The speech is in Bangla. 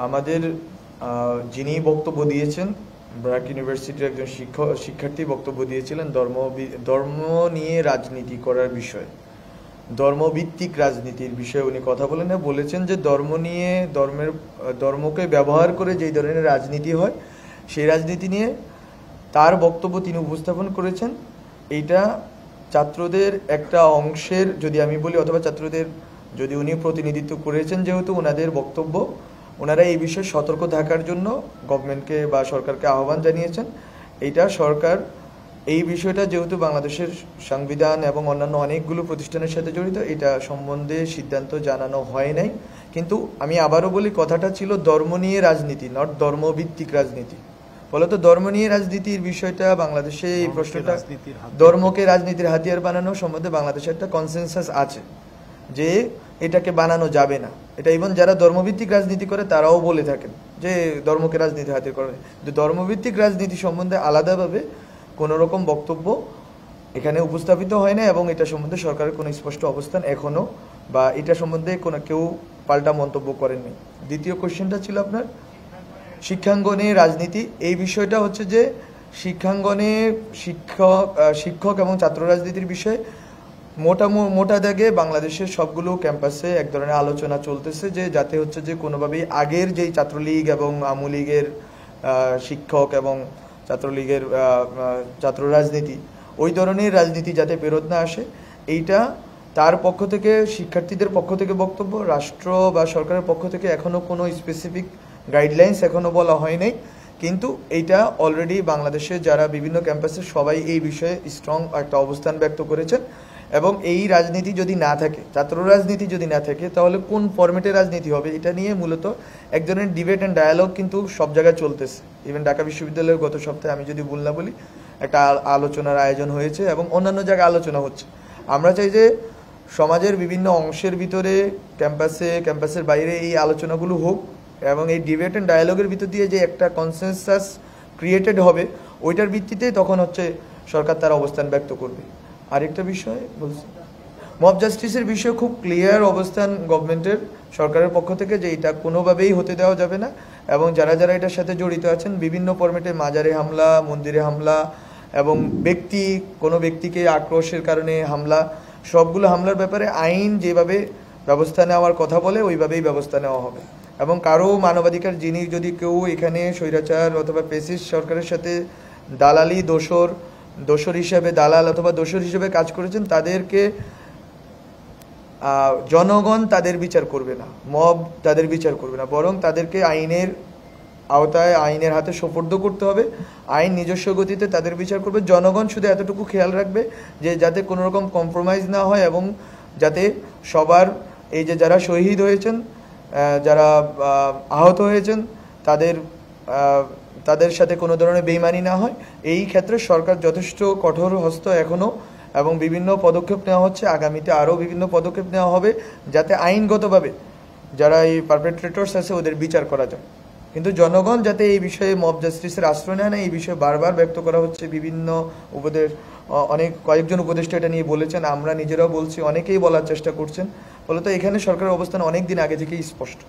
আমাদের যিনি বক্তব্য দিয়েছেন ব্র্যাক ইউনিভার্সিটির একজন শিক্ষার্থী বক্তব্য দিয়েছিলেন ধর্ম নিয়ে রাজনীতি করার বিষয়ে, ধর্মভিত্তিক রাজনীতির বিষয়ে উনি কথা বলেছেন যে ধর্ম নিয়ে ধর্মকে ব্যবহার করে যেই ধরনের রাজনীতি হয় সেই রাজনীতি নিয়ে তার বক্তব্য তিনি উপস্থাপন করেছেন। এইটা ছাত্রদের একটা অংশের, যদি আমি বলি, অথবা ছাত্রদের যদি উনি প্রতিনিধিত্ব করেছেন, যেহেতু ওনাদের বক্তব্য, ওনারা এই বিষয়ে সতর্ক থাকার জন্য গভর্নমেন্টকে বা সরকারকে আহ্বান জানিয়েছেন। এইটা সরকার এই বিষয়টা যেহেতু বাংলাদেশের সংবিধান এবং অন্যান্য অনেকগুলো প্রতিষ্ঠানের সাথে জড়িত, এটা সম্বন্ধে সিদ্ধান্ত জানানো হয় নাই। কিন্তু আমি আবারও বলি, কথাটা ছিল ধর্ম নিয়ে রাজনীতি, নট ধর্মভিত্তিক রাজনীতি। ফলত ধর্ম নিয়ে রাজনীতির বিষয়টা বাংলাদেশে, এই প্রশ্নটা ধর্মকে রাজনীতির হাতিয়ার বানানো সম্বন্ধে বাংলাদেশে একটা কনসেনসাস আছে যে এটাকে বানানো যাবে না। এটা ইভেন যারা ধর্মভিত্তিক রাজনীতি করে তারাও বলে থাকেন যে ধর্মকে রাজনীতির হাতিয়ার করা। কিন্তু ধর্মভিত্তিক রাজনীতি সম্বন্ধে আলাদাভাবে কোনো রকম বক্তব্য এখানে উপস্থাপিত হয় না, এবং এটা সম্বন্ধে সরকারের কোনো স্পষ্ট অবস্থান এখনও, বা এটা সম্বন্ধে কোনো কেউ পাল্টা মন্তব্য করেননি। দ্বিতীয় কোশ্চেনটা ছিল আপনার শিক্ষাঙ্গনে রাজনীতি। এই বিষয়টা হচ্ছে যে শিক্ষাঙ্গনে শিক্ষক এবং ছাত্র রাজনীতির বিষয়ে মোটা দাগে বাংলাদেশের সবগুলো ক্যাম্পাসে এক ধরনের আলোচনা চলতেছে, যে যাতে হচ্ছে যে কোনোভাবেই আগের যেই ছাত্রলীগ এবং আওয়ামী লীগের শিক্ষক এবং ছাত্রলীগের ছাত্র রাজনীতি, ওই ধরনের রাজনীতি যাতে ফেরত না আসে, এইটা তার পক্ষ থেকে, শিক্ষার্থীদের পক্ষ থেকে বক্তব্য। রাষ্ট্র বা সরকারের পক্ষ থেকে এখনও কোনো স্পেসিফিক গাইডলাইন্স এখনও বলা হয় নাই, কিন্তু এইটা অলরেডি বাংলাদেশে যারা বিভিন্ন ক্যাম্পাসে সবাই এই বিষয়ে স্ট্রং একটা অবস্থান ব্যক্ত করেছেন। এবং এই রাজনীতি যদি না থাকে, ছাত্র রাজনীতি যদি না থাকে, তাহলে কোন ফরম্যাটে রাজনীতি হবে এটা নিয়ে মূলত এক ধরনের ডিবেট অ্যান্ড ডায়ালগ কিন্তু সব জায়গায় চলতেছে। ইভেন ঢাকা বিশ্ববিদ্যালয়ের গত সপ্তাহে, আমি যদি ভুল না বলি, একটা আলোচনার আয়োজন হয়েছে এবং অন্যান্য জায়গায় আলোচনা হচ্ছে। আমরা চাই যে সমাজের বিভিন্ন অংশের ভিতরে, ক্যাম্পাসের বাইরে এই আলোচনাগুলো হোক, এবং এই ডিবেট অ্যান্ড ডায়ালগের ভিতর দিয়ে যে একটা কনসেনসাস ক্রিয়েটেড হবে, ওইটার ভিত্তিতে তখন হচ্ছে সরকার তার অবস্থান ব্যক্ত করবে। আরেকটা বিষয় বলছি, মব জাস্টিসের বিষয়ে খুব ক্লিয়ার অবস্থান গভর্নমেন্টের, সরকারের পক্ষ থেকে, যে এটা কোনোভাবেই হতে দেওয়া যাবে না। এবং যারা যারা এটার সাথে জড়িত আছেন, বিভিন্ন ফরম্যাটে মাজারে হামলা, মন্দিরে হামলা, এবং কোনো ব্যক্তিকে আক্রোশের কারণে হামলা, সবগুলো হামলার ব্যাপারে আইন যেভাবে ব্যবস্থা নেওয়ার কথা বলে ওইভাবেই ব্যবস্থা নেওয়া হবে। এবং কারো মানবাধিকার, যদি কেউ এখানে স্বৈরাচার অথবা ফ্যাসিস্ট সরকারের সাথে দালালি, দোসর হিসেবে দালাল অথবা দোসর হিসেবে কাজ করেছেন, তাদেরকে জনগণ তাদের বিচার করবে না, মব তাদের বিচার করবে না, বরং তাদেরকে আইনের আওতায়, আইনের হাতে সোপর্দ করতে হবে। আইন নিজস্ব গতিতে তাদের বিচার করবে। জনগণ শুধু এতটুকু খেয়াল রাখবে যে যাতে কোনো রকম কম্প্রোমাইজ না হয়, এবং যাতে সবার, এই যে যারা শহীদ হয়েছেন, যারা আহত হয়েছেন, তাদের সাথে কোনো ধরনের বেইমানি না হয়। এই ক্ষেত্রে সরকার যথেষ্ট কঠোর হস্ত এখনও, এবং বিভিন্ন পদক্ষেপ নেওয়া হচ্ছে। আগামীতে আরও বিভিন্ন পদক্ষেপ নেওয়া হবে যাতে আইনগতভাবে যারা এই পারপেট্রেটরস আছে ওদের বিচার করা যায়। কিন্তু জনগণ যাতে এই বিষয়ে মব জাস্টিসের আশ্রয় নেয় না, এই বিষয়ে বারবার ব্যক্ত করা হচ্ছে। বিভিন্ন কয়েকজন উপদেষ্টা এটা নিয়ে বলেছেন, আমরা নিজেরাও বলছি, অনেকেই বলার চেষ্টা করছেন। ফলত এখানে সরকারের অবস্থান অনেক দিন আগে থেকেই স্পষ্ট।